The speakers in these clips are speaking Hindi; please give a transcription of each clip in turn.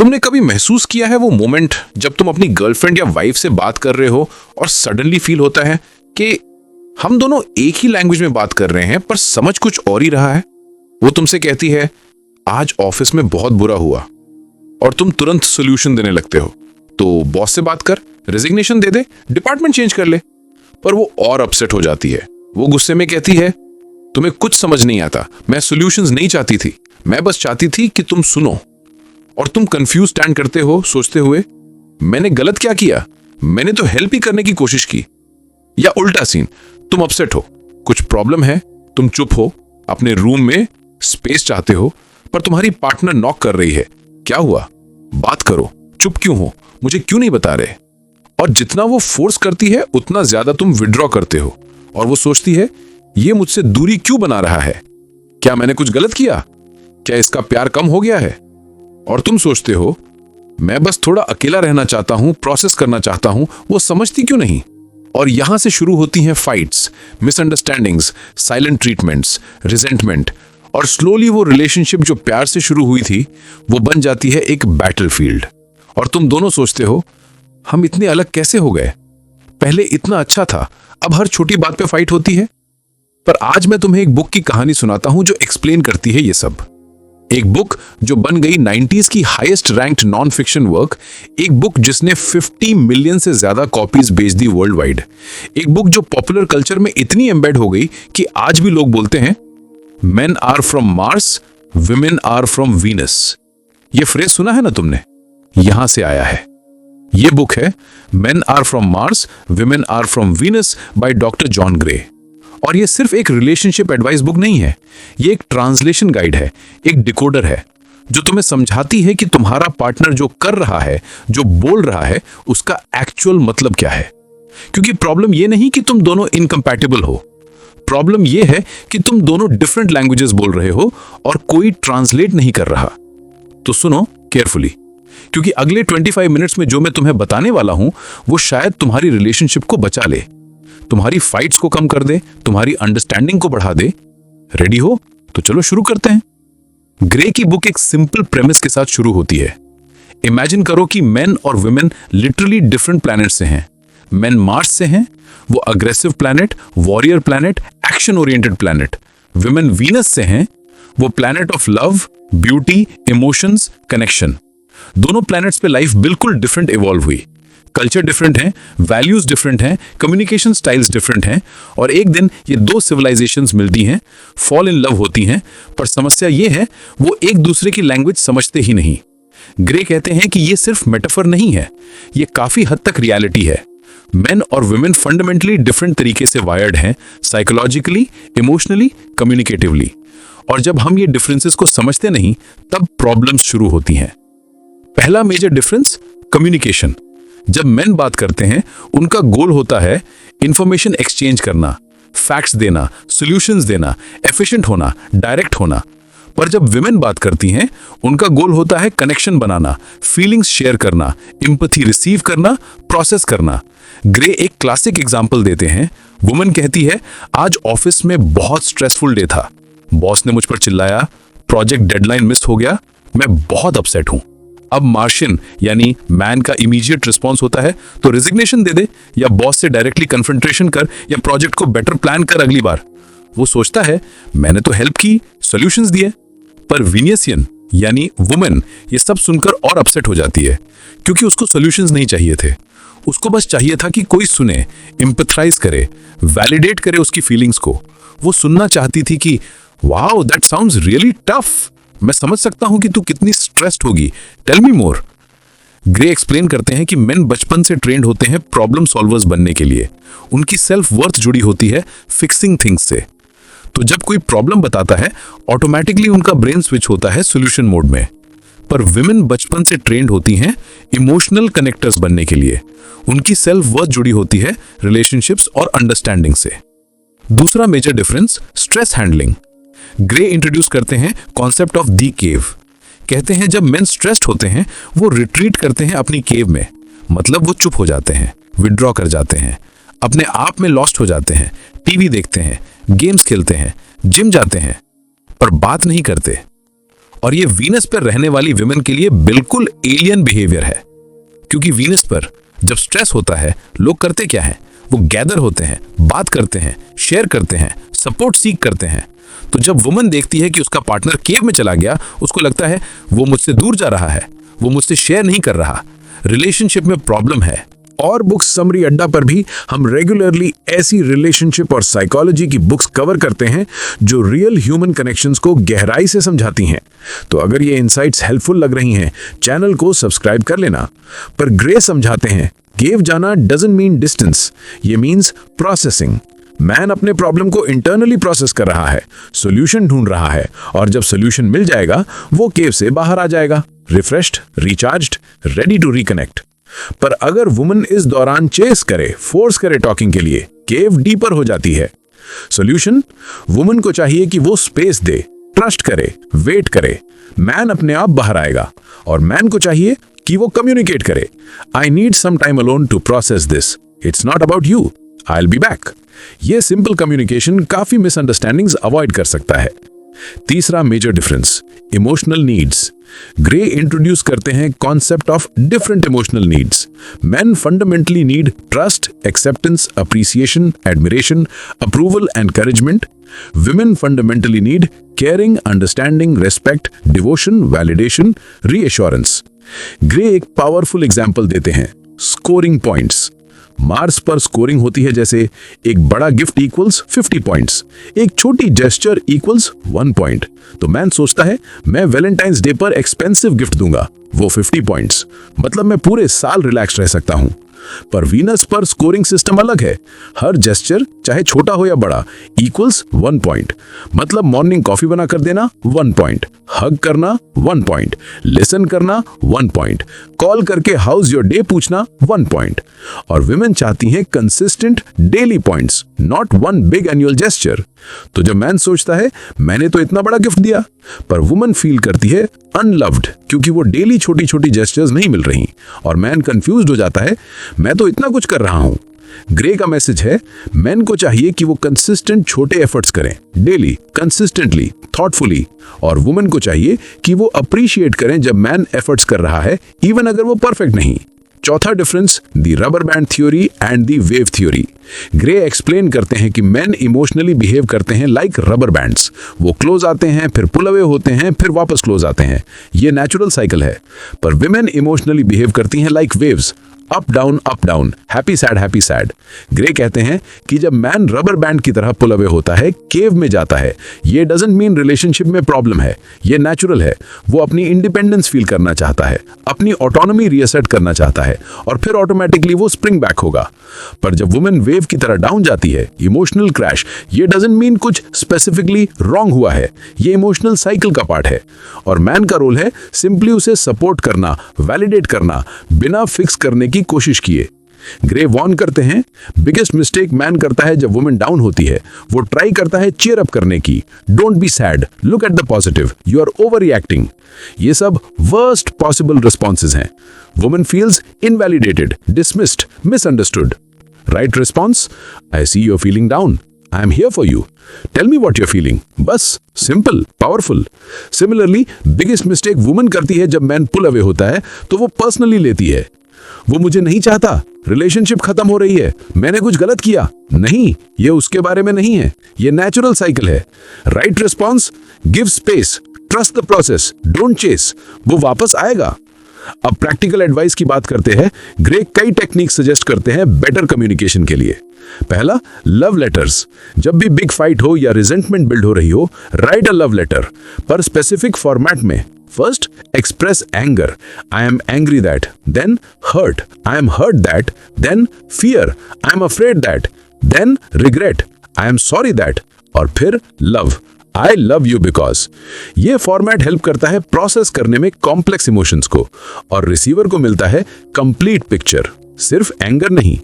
तुमने कभी महसूस किया है वो मोमेंट जब तुम अपनी गर्लफ्रेंड या वाइफ से बात कर रहे हो और सडनली फील होता है कि हम दोनों एक ही लैंग्वेज में बात कर रहे हैं पर समझ कुछ और ही रहा है। वो तुमसे कहती है आज ऑफिस में बहुत बुरा हुआ और तुम तुरंत सोल्यूशन देने लगते हो। तो बॉस से बात कर, रेजिग्नेशन दे दे, डिपार्टमेंट चेंज कर ले। पर वो और अपसेट हो जाती है। वो गुस्से में कहती है तुम्हें कुछ समझ नहीं आता, मैं सॉल्यूशंस नहीं चाहती थी, मैं बस चाहती थी कि तुम सुनो। और तुम कंफ्यूज स्टैंड करते हो सोचते हुए मैंने गलत क्या किया, मैंने तो हेल्प ही करने की कोशिश की। या उल्टा सीन, तुम अपसेट हो, कुछ प्रॉब्लम है, तुम चुप हो, अपने रूम में स्पेस चाहते हो, पर तुम्हारी पार्टनर नॉक कर रही है, क्या हुआ, बात करो, चुप क्यों हो, मुझे क्यों नहीं बता रहे। और जितना वो फोर्स करती है उतना ज्यादा तुम विड्रॉ करते हो और वो सोचती है ये मुझसे दूरी क्यों बना रहा है, क्या मैंने कुछ गलत किया, क्या इसका प्यार कम हो गया है। और तुम सोचते हो मैं बस थोड़ा अकेला रहना चाहता हूं, प्रोसेस करना चाहता हूं, वो समझती क्यों नहीं। और यहां से शुरू होती हैं fights, misunderstandings, silent treatments, resentment. और स्लोली वो रिलेशनशिप जो प्यार से शुरू हुई थी वो बन जाती है एक बैटलफील्ड। और तुम दोनों सोचते हो हम इतने अलग कैसे हो गए, पहले इतना अच्छा था, अब हर छोटी बात पे फाइट होती है। पर आज मैं तुम्हें एक बुक की कहानी सुनाता हूं जो एक्सप्लेन करती है ये सब। एक बुक जो बन गई 90s की highest ranked non fiction work, एक बुक जिसने 50 मिलियन से ज्यादा कॉपीज बेच दी वर्ल्ड वाइड, एक बुक जो पॉपुलर कल्चर में इतनी एम्बेड हो गई कि आज भी लोग बोलते हैं men are from Mars, women are from Venus. ये फ्रेज सुना है ना तुमने, यहां से आया है। ये बुक है men are from Mars, women are from Venus by doctor John Gray. और ये सिर्फ एक रिलेशनशिप एडवाइस बुक नहीं है, ये एक ट्रांसलेशन गाइड है, एक डिकोडर है जो तुम्हें समझाती है कि तुम्हारा पार्टनर जो कर रहा है, जो बोल रहा है, उसका एक्चुअल मतलब क्या है। क्योंकि प्रॉब्लम ये नहीं कि तुम दोनों इनकम्पैटिबल हो, प्रॉब्लम ये है कि तुम दोनों डिफरेंट लैंग्वेजेस बोल रहे हो और कोई ट्रांसलेट नहीं कर रहा। तो सुनो केयरफुली, क्योंकि अगले 25 मिनट्स में जो मैं तुम्हें बताने वाला हूं वो शायद तुम्हारी रिलेशनशिप को बचा ले, तुम्हारी फाइट्स को कम कर दे, तुम्हारी अंडरस्टैंडिंग को बढ़ा दे। रेडी हो तो चलो शुरू करते हैं। ग्रे की बुक एक सिंपल प्रेमिस के साथ शुरू होती है। इमेजिन करो कि मेन और वुमेन लिटरली डिफरेंट प्लैनेट से हैं। मेन मार्स से हैं, वो aggressive planet, warrior planet, action oriented planet. Women Venus से हैं, वो planet of love, beauty, emotions, connection. दोनों प्लैनेट्स पे लाइफ बिल्कुल डिफरेंट इवॉल्व हुई, कल्चर डिफरेंट है, वैल्यूज डिफरेंट हैं, कम्युनिकेशन स्टाइल्स डिफरेंट हैं। और एक दिन ये दो सिविलाइजेशंस मिलती हैं, फॉल इन लव होती हैं। पर समस्या ये है वो एक दूसरे की लैंग्वेज समझते ही नहीं। ग्रे कहते हैं कि ये सिर्फ मेटाफर नहीं है, ये काफी हद तक रियलिटी है। मेन और वुमेन फंडामेंटली डिफरेंट तरीके से वायर्ड हैं, साइकोलॉजिकली, इमोशनली, कम्युनिकेटिवली। और जब हम ये डिफरेंसेस को समझते नहीं तब प्रॉब्लम्स शुरू होती हैं। पहला मेजर डिफरेंस, कम्युनिकेशन। जब मेन बात करते हैं उनका गोल होता है इंफॉर्मेशन एक्सचेंज करना, फैक्ट्स देना, सॉल्यूशंस देना, एफिशिएंट होना, डायरेक्ट होना। पर जब विमेन बात करती हैं उनका गोल होता है कनेक्शन बनाना, फीलिंग्स शेयर करना, एम्पैथी रिसीव करना, प्रोसेस करना। ग्रे एक क्लासिक एग्जांपल देते हैं। वुमेन कहती है आज ऑफिस में बहुत स्ट्रेसफुल डे था, बॉस ने मुझ पर चिल्लाया, प्रोजेक्ट डेडलाइन मिस हो गया, मैं बहुत अपसेट हूं। अब मार्शियन यानी मैन का इमीडिएट रिस्पॉन्स होता है तो रेजिग्नेशन दे दे, या बॉस से डायरेक्टली कन्फ्रंटेशन कर, या प्रोजेक्ट को बेटर प्लान कर अगली बार। वो सोचता है मैंने तो हेल्प की, सॉल्यूशंस दिए। पर विनियसियन यानी वुमेन ये सब सुनकर और अपसेट हो जाती है, क्योंकि उसको सॉल्यूशंस नहीं चाहिए थे, उसको बस चाहिए था कि कोई सुने, एम्पैथाइज करे, वैलिडेट करे उसकी फीलिंग्स को। वो सुनना चाहती थी कि wow that sounds really tough, मैं समझ सकता हूं कि तू कितनी स्ट्रेस्ड होगी, टेल मी मोर। ग्रे एक्सप्लेन करते हैं कि मेन बचपन से ट्रेंड होते हैं प्रॉब्लम सॉल्वर्स बनने के लिए, उनकी सेल्फ वर्थ जुड़ी होती है फिक्सिंग थिंग्स से। तो जब कोई प्रॉब्लम बताता है ऑटोमेटिकली उनका ब्रेन स्विच होता है सॉल्यूशन मोड में। पर विमेन बचपन से ट्रेंड होती हैं इमोशनल कनेक्टर्स बनने के लिए, उनकी सेल्फ वर्थ जुड़ी होती है रिलेशनशिप्स और अंडरस्टैंडिंग से। दूसरा major difference, stress handling. Gray introduce करते हैं कॉन्सेप्ट ऑफ दी केव। कहते हैं जब मेन स्ट्रेस्ड होते हैं वो रिट्रीट करते हैं अपनी केव में, मतलब वो चुप हो जाते हैं, विड्रॉ कर जाते हैं, अपने आप में लॉस्ट हो जाते हैं, टीवी देखते हैं, गेम्स खेलते हैं, जिम जाते हैं, पर बात नहीं करते। और ये वीनस पर रहने वाली विमेन के लिए बिल्कुल एलियन बिहेवियर है, क्योंकि वीनस पर जब स्ट्रेस होता है लोग करते क्या है, वो गैदर होते हैं, बात करते हैं, शेयर करते हैं, सपोर्ट सीख करते हैं। तो जब वुमन देखती है कि उसका पार्टनर केव में चला गया, उसको लगता है वो मुझसे दूर जा रहा है, वो मुझसे शेयर नहीं कर रहा, रिलेशनशिप में प्रॉब्लम है। और बुक्स समरी अड्डा पर भी हम रेगुलरली ऐसी रिलेशनशिप और साइकोलॉजी की बुक्स कवर करते हैं जो रियल ह्यूमन कनेक्शंस को गहराई से समझाती हैं। तो अगर ये इनसाइट्स हेल्पफुल लग रही हैं, चैनल को सब्सक्राइब कर लेना। पर ग्रे समझाते हैं, केव जाना डजंट मीन डिस्टेंस, ये मीन्स प्रोसेसिंग। मैन अपने प्रॉब्लम को इंटरनली प्रोसेस कर रहा है, सॉल्यूशन ढूंढ रहा है, और जब सॉल्यूशन मिल जाएगा वो केव से बाहर आ जाएगा, refreshed, recharged, ready to reconnect. पर अगर वुमन इस दौरान चेस करे, फोर्स करे टॉकिंग के लिए, केव डीपर हो जाती है। सॉल्यूशन, वुमन को चाहिए कि वो स्पेस दे, ट्रस्ट करे, वेट करे, मैन अपने आप बाहर आएगा। और मैन को चाहिए कि वो कम्युनिकेट करे, I need some time alone to process this, it's not about you, I will be back. ये सिंपल कम्युनिकेशन काफी मिसअंडरस्टैंडिंग्स अवॉइड कर सकता है। तीसरा major difference, emotional needs. Gray introduce करते हैं concept of different emotional needs. Men fundamentally need trust, acceptance, appreciation, admiration, approval, encouragement. Women fundamentally need caring, understanding, respect, devotion, validation, reassurance. Gray एक पावरफुल एग्जाम्पल देते हैं, स्कोरिंग पॉइंट्स। मार्स पर स्कोरिंग होती है जैसे एक बड़ा गिफ्ट इक्वल्स 50 पॉइंट्स, एक छोटी जेस्चर इक्वल्स 1 पॉइंट। तो मैन सोचता है मैं वैलेंटाइंस डे पर एक्सपेंसिव गिफ्ट दूंगा, वो 50 पॉइंट्स, मतलब मैं पूरे साल रिलैक्स रह सकता हूं। पर वीनस पर स्कोरिंग सिस्टम अलग है, हर जेस्चर चाहे छोटा हो या बड़ा इक्वल्स 1 पॉइंट, मतलब मॉर्निंग कॉफी बना कर देना 1 पॉइंट, हग करना 1 पॉइंट, लिसन करना 1 पॉइंट, कॉल करके हाउस योर डे पूछना 1 पॉइंट। और विमेन चाहती हैं consistent daily points, not one big annual gesture. तो जब मैन सोचता है मैंने तो इतना बड़ा गिफ्ट दिया, पर वुमन फील करती है अनलव्ड, क्योंकि वो डेली छोटी छोटी जेस्चर्स नहीं मिल रही, और मैन कंफ्यूज्ड हो जाता है मैं तो इतना कुछ कर रहा हूं। ग्रे का मैसेज है मैन को चाहिए कि वो कंसिस्टेंट छोटे एफर्ट्स करें, डेली, कंसिस्टेंटली, थॉटफुली, और वुमन को चाहिए कि वो अप्रिशिएट करें जब मैन एफर्ट्स कर रहा है, इवन अगर वो परफेक्ट नहीं। चौथा difference, the rubber band theory and the wave theory. Grey explain करते हैं कि मेन इमोशनली बिहेव करते हैं लाइक रबर बैंड्स, वो क्लोज आते हैं, फिर पुल अवे होते हैं, फिर वापस क्लोज आते हैं, ये नेचुरल साइकिल है। पर विमेन इमोशनली बिहेव करती हैं like waves, up down, happy sad. Grey कहते हैं कि जब मैन रबर बैंड की तरह पुल अवे होता है, केव में जाता है, ये डजंट मीन रिलेशनशिप में प्रॉब्लम है, ये नेचुरल है। वो अपनी इंडिपेंडेंस फील करना चाहता है, अपनी ऑटोनॉमी रीअसर्ट करना चाहता है, और फिर ऑटोमेटिकली वो स्प्रिंग बैक होगा। पर जब वुमेन वेव की तरह डाउन जाती है, इमोशनल क्रैश, ये डजंट मीन कुछ स्पेसिफिकली रॉन्ग हुआ है, ये इमोशनल साइकिल का पार्ट है। और मैन का रोल है सिंपली उसे सपोर्ट करना, वैलिडेट करना, बिना फिक्स करने की कोशिश किए। ग्रे वॉर्न करते हैं बिगेस्ट मिस्टेक मैन करता है जब वुमेन डाउन होती है, वो ट्राई करता है चीयर अप करने की, don't be sad, look at the positive, you are overreacting. ये सब वर्स्ट पॉसिबल रिस्पॉन्सेज हैं। Women feels invalidated, dismissed, misunderstood. Right response, I see you are feeling down, I am here for you, tell me what you are feeling. बस, simple, powerful. Similarly biggest mistake women करती है जब मैन पुल अवे होता है, तो वो पर्सनली लेती है, वो मुझे नहीं चाहता, रिलेशनशिप खत्म हो रही है, मैंने कुछ गलत किया। नहीं, ये उसके बारे में नहीं है, ये नेचुरल साइकिल है। Right response, give space, trust the process, don't chase, वो वापस आएगा। अब प्रैक्टिकल एडवाइस की बात करते हैं। ग्रे कई टेक्निक सजेस्ट करते हैं बेटर कम्युनिकेशन के लिए। पहला, लव लेटर्स। जब भी बिग फाइट हो या रिजेंटमेंट बिल्ड हो रही हो, राइट अ लव लेटर, पर स्पेसिफिक फॉर्मेट में। First, express anger. I am angry that. Then, hurt. I am hurt that. Then, fear. I am afraid that. Then, regret. I am sorry that. और फिर love. I love you because. ये फॉर्मेट हेल्प करता है प्रोसेस करने में कॉम्प्लेक्स इमोशंस को, और रिसीवर को मिलता है कंप्लीट पिक्चर, सिर्फ एंगर नहीं।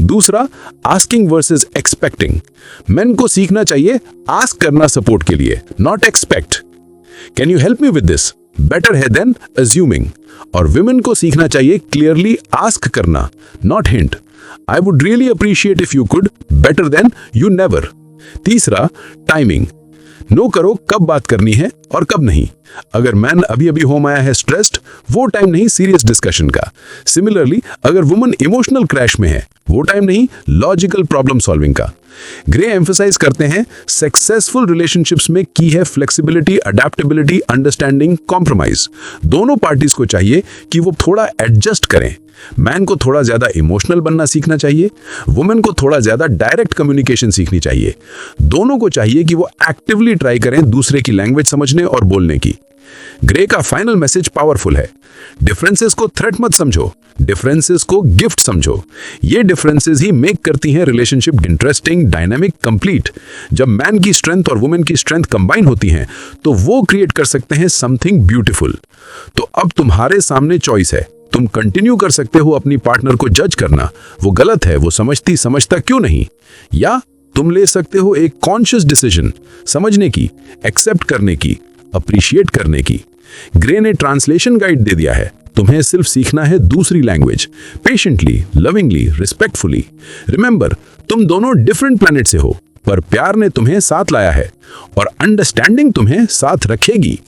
दूसरा, आस्किंग वर्सेस एक्सपेक्टिंग। मेन को सीखना चाहिए आस्क करना सपोर्ट के लिए, not expect. Can you help me with this? Better है देन अज्यूमिंग। और विमेन को सीखना चाहिए क्लियरली आस्क करना, not hint. I would really appreciate if you could, better than you never. तीसरा, टाइमिंग। नो करो कब बात करनी है और कब नहीं। अगर मैन अभी अभी होम आया है स्ट्रेस्ड, वो टाइम नहीं सीरियस डिस्कशन का। सिमिलरली अगर वुमन इमोशनल क्रैश में है, वो टाइम नहीं लॉजिकल प्रॉब्लम सॉल्विंग का। ग्रे एम्फसाइज करते हैं सक्सेसफुल रिलेशनशिप्स में की है फ्लेक्सिबिलिटी, अडेप्टेबिलिटी, अंडरस्टैंडिंग, कॉम्प्रोमाइज। दोनों पार्टीज को चाहिए कि वो थोड़ा एडजस्ट करें। मैन को थोड़ा ज्यादा इमोशनल बनना सीखना चाहिए, वुमेन को थोड़ा ज्यादा डायरेक्ट कम्युनिकेशन सीखनी चाहिए। दोनों को चाहिए कि वो एक्टिवली ट्राई करें दूसरे की लैंग्वेज समझने और बोलने की। ग्रे का फाइनल मैसेज पावरफुल है। डिफरेंसेस को थ्रेट मत समझो, डिफरेंसेस को गिफ्ट समझो। ये डिफरेंसेस ही मेक करती हैं रिलेशनशिप इंटरेस्टिंग, डायनामिक, कंप्लीट। जब मैन की स्ट्रेंथ और वुमेन की स्ट्रेंथ कंबाइन होती हैं तो वो क्रिएट कर सकते हैं समथिंग ब्यूटीफुल। तो अब तुम्हारे सामने चॉइस है। तुम कंटिन्यू कर सकते हो अपनी पार्टनर को जज करना, वो गलत है, वो समझता क्यों नहीं, या तुम ले सकते हो एक कॉन्शियस डिसीजन समझने की, एक्सेप्ट करने की, अप्रिशिएट करने की। ग्रे ने ट्रांसलेशन गाइड दे दिया है। तुम्हें सिर्फ सीखना है दूसरी language, patiently, lovingly, respectfully. Remember, तुम दोनों डिफरेंट प्लैनेट से हो, पर प्यार ने तुम्हें साथ लाया है और अंडरस्टैंडिंग तुम्हें साथ रखेगी।